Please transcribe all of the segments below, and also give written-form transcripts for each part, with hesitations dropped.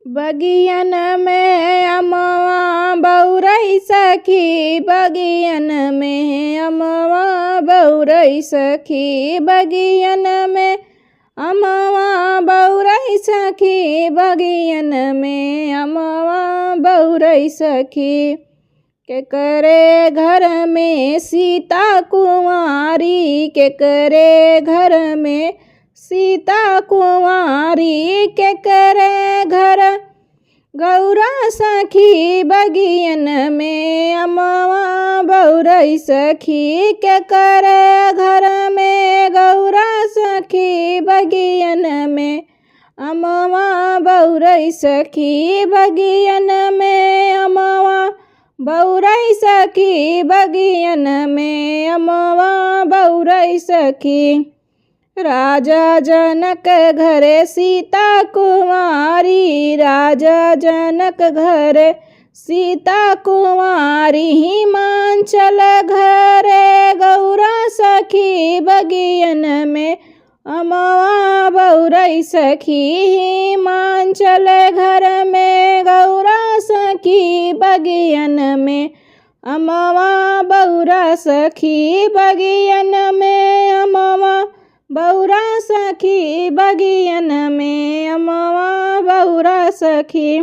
बगियन में अमवा बौरई सखी, बगियन में अमवा बौरई सखी, बगियन में अमवा बौरई सखी, बगियन में अमवा बौरई सखी। के करे घर में सीता कुंवारी, के करे घर में सीता कुंवारी, के करे घर गौरा सखी, बगियन में अमवा बौरई सखी, के करे घर में गौरा सखी, बगियन में अमवा बौरई सखी, बगियन में अमवा बौरई सखी, बगियन में अमवा बौरई सखी। राजा जनक घरे सीता कुंवारी, राजा जनक घरे सीता कुंवारी, हिमांचल घरे गौरा सखी, बगियन में अमवा बौरई सखी, हिमांचल घर में गौरा सखी, बगियन में अमवा बौरा सखी, बगियन में अमवा बौरा सखी, बगियन में अमवा बौरा सखी।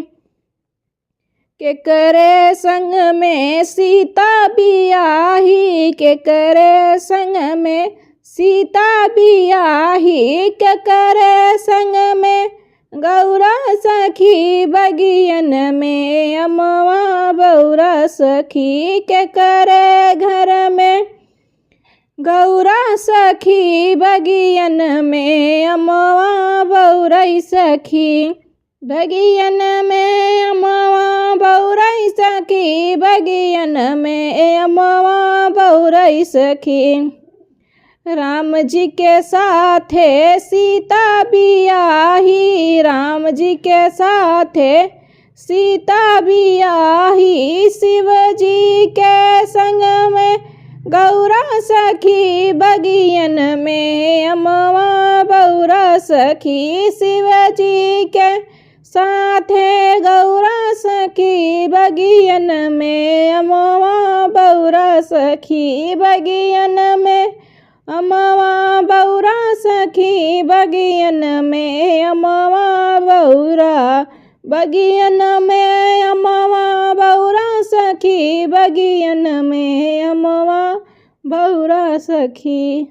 के करे संग में सीता बियाही, के करे संग में सीता बियाही, के करे संग में गौरा सखी, बगियन में अमवा बौरा सखी, के करे घर में गौरा सखी, बगियन में अमवा बौरई सखी, बगियन में अमवा बौरई सखी, बगियन में अमवा बौरई सखी। राम जी के साथे सीता बियाही, राम जी के साथे सीता बियाही, शिव जी के संग में गौरा सखी, बगियन में अमवा बौरा सखी, शिव जी के साथे गौरा सखी, बगियन में अमवा बौरा सखी, बगियन में अमवा बौरा सखी, बगियन में अमवा बौरा, बगियन में अमवा बौरा सखी, बगियन में अमवा बौरा सखी।